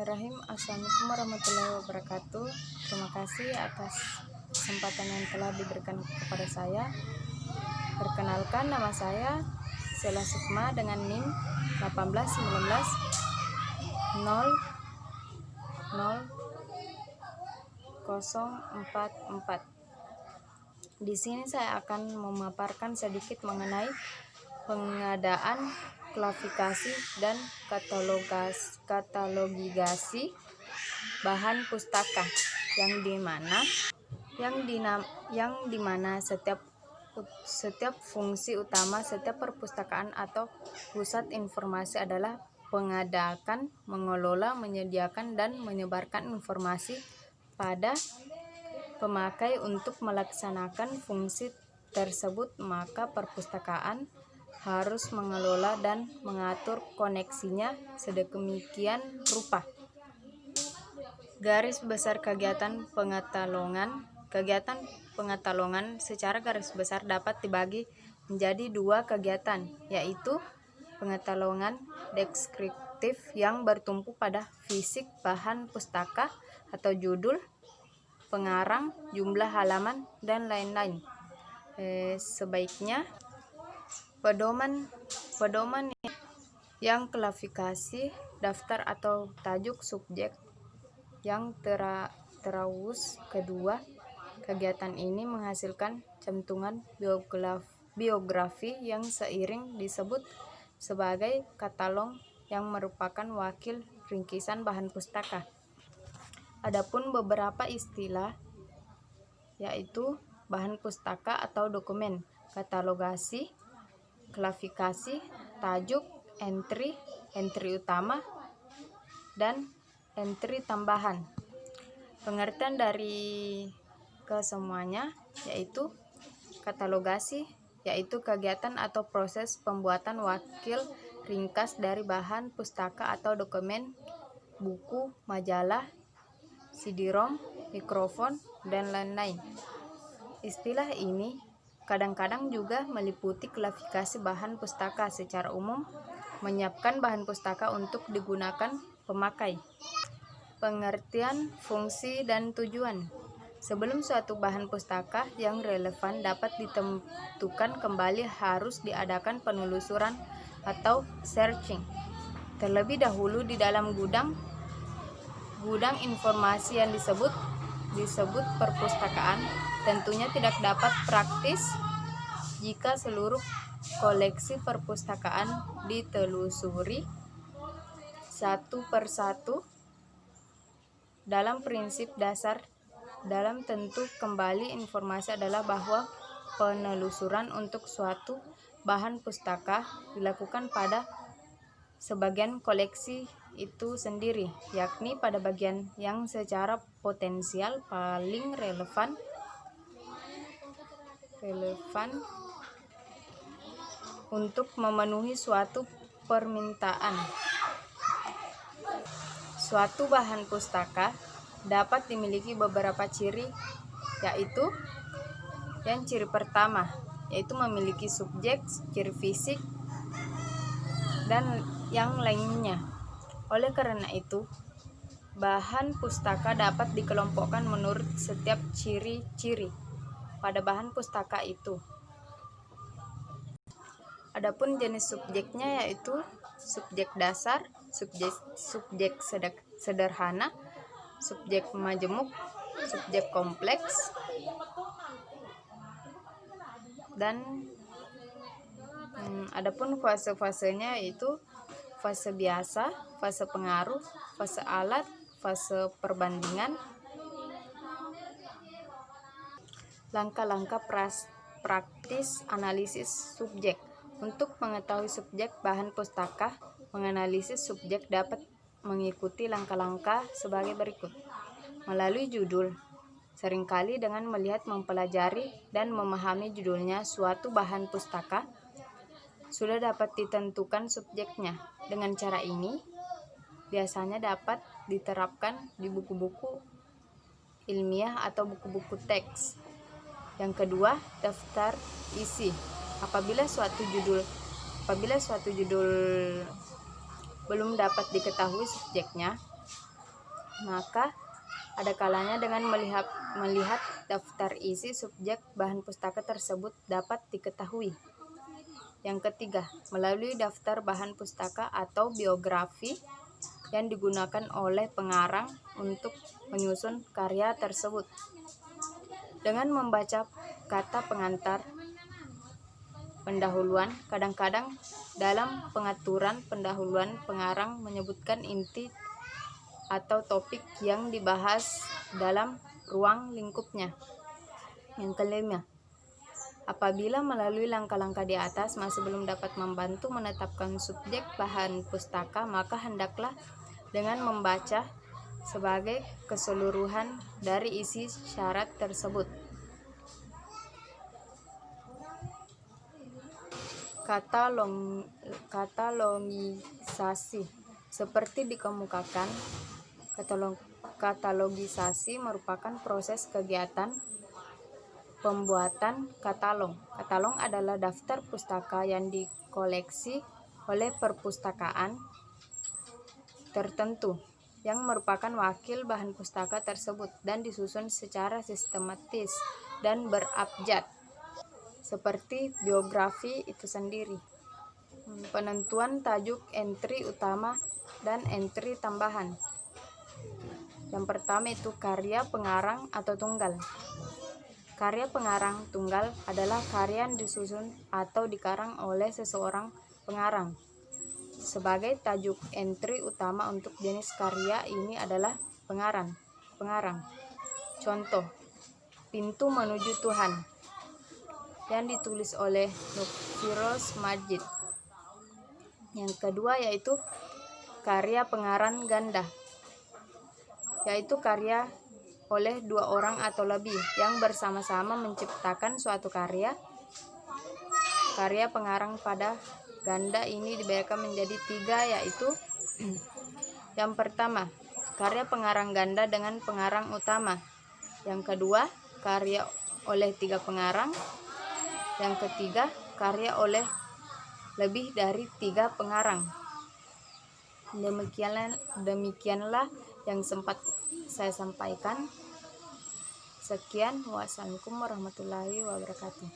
Bismillahirrahmanirrahim. Assalamualaikum warahmatullahi wabarakatuh. Terima kasih atas kesempatan yang telah diberikan kepada saya. Perkenalkan, nama saya Sela Sukma dengan NIM 181900044. Di sini saya akan memaparkan sedikit mengenai pengadaan, klasifikasi, dan katalogisasi bahan pustaka yang dimana setiap fungsi utama setiap perpustakaan atau pusat informasi adalah mengadakan, mengelola, menyediakan, dan menyebarkan informasi pada pemakai untuk melaksanakan fungsi tersebut. Maka perpustakaan harus mengelola dan mengatur koneksinya sedemikian rupa. Garis besar kegiatan pengkatalogan. Kegiatan pengkatalogan secara garis besar dapat dibagi menjadi dua kegiatan, yaitu pengkatalogan deskriptif yang bertumpu pada fisik bahan pustaka atau judul, pengarang, jumlah halaman, dan lain-lain. Sebaiknya pedoman yang klasifikasi, daftar atau tajuk subjek yang terus. Kedua, kegiatan ini menghasilkan cantuman biografi yang sering disebut sebagai katalog yang merupakan wakil ringkisan bahan pustaka. Adapun beberapa istilah yaitu bahan pustaka atau dokumen, katalogasi, klasifikasi, tajuk, entry utama, dan entry tambahan. Pengertian dari kesemuanya yaitu katalogasi yaitu kegiatan atau proses pembuatan wakil ringkas dari bahan pustaka atau dokumen, buku, majalah, CD-ROM, mikrofon, dan lain-lain. Istilah ini kadang-kadang juga meliputi klasifikasi bahan pustaka secara umum, menyiapkan bahan pustaka untuk digunakan pemakai. Pengertian, fungsi, dan tujuan. Sebelum suatu bahan pustaka yang relevan dapat ditentukan kembali, harus diadakan penelusuran atau searching terlebih dahulu di dalam gudang informasi yang disebut perpustakaan. Tentunya tidak dapat praktis jika seluruh koleksi perpustakaan ditelusuri satu persatu. Dalam prinsip dasar dalam tentu kembali informasi adalah bahwa penelusuran untuk suatu bahan pustaka dilakukan pada sebagian koleksi itu sendiri, yakni pada bagian yang secara potensial paling relevan untuk memenuhi suatu permintaan. Suatu bahan pustaka dapat dimiliki beberapa ciri, yaitu yang ciri pertama yaitu memiliki subjek, ciri fisik, dan yang lainnya. Oleh karena itu, bahan pustaka dapat dikelompokkan menurut setiap ciri-ciri pada bahan pustaka itu. Adapun jenis subjeknya yaitu subjek dasar, subjek sederhana, subjek majemuk, subjek kompleks, dan adapun fase-fasenya yaitu fase biasa, fase pengaruh, fase alat, fase perbandingan. Langkah-langkah praktis analisis subjek. Untuk mengetahui subjek bahan pustaka, menganalisis subjek dapat mengikuti langkah-langkah sebagai berikut. Melalui judul. Seringkali dengan melihat, mempelajari, dan memahami judulnya suatu bahan pustaka, sudah dapat ditentukan subjeknya. Dengan cara ini, biasanya dapat diterapkan di buku-buku ilmiah atau buku-buku teks. Yang kedua, daftar isi. Apabila suatu judul belum dapat diketahui subjeknya, maka ada kalanya dengan melihat daftar isi subjek bahan pustaka tersebut dapat diketahui. Yang ketiga, melalui daftar bahan pustaka atau biografi yang digunakan oleh pengarang untuk menyusun karya tersebut. Dengan membaca kata pengantar pendahuluan, kadang-kadang dalam pengaturan pendahuluan pengarang menyebutkan inti atau topik yang dibahas dalam ruang lingkupnya. Yang kelima, apabila melalui langkah-langkah di atas masih belum dapat membantu menetapkan subjek bahan pustaka, maka hendaklah dengan membaca sebagai keseluruhan dari isi syarat tersebut. Katalogisasi. Seperti dikemukakan, katalogisasi merupakan proses kegiatan pembuatan katalog. Katalog adalah daftar pustaka yang dikoleksi oleh perpustakaan tertentu yang merupakan wakil bahan pustaka tersebut dan disusun secara sistematis dan berabjad, seperti biografi itu sendiri. Penentuan tajuk entry utama dan entry tambahan. Yang pertama itu karya pengarang atau tunggal. Karya pengarang tunggal adalah karya yang disusun atau dikarang oleh seseorang pengarang. Sebagai tajuk entry utama untuk jenis karya ini adalah pengarang. Contoh, Pintu Menuju Tuhan yang ditulis oleh Nukfiroz Majid. Yang kedua yaitu karya pengarang ganda, yaitu karya oleh dua orang atau lebih yang bersama-sama menciptakan suatu karya. Karya pengarang pada ganda ini dibedakan menjadi tiga, yaitu yang pertama, karya pengarang ganda dengan pengarang utama. Yang kedua, karya oleh tiga pengarang. Yang ketiga, karya oleh lebih dari tiga pengarang. Demikianlah yang sempat saya sampaikan. Sekian, wassalamualaikum warahmatullahi wabarakatuh.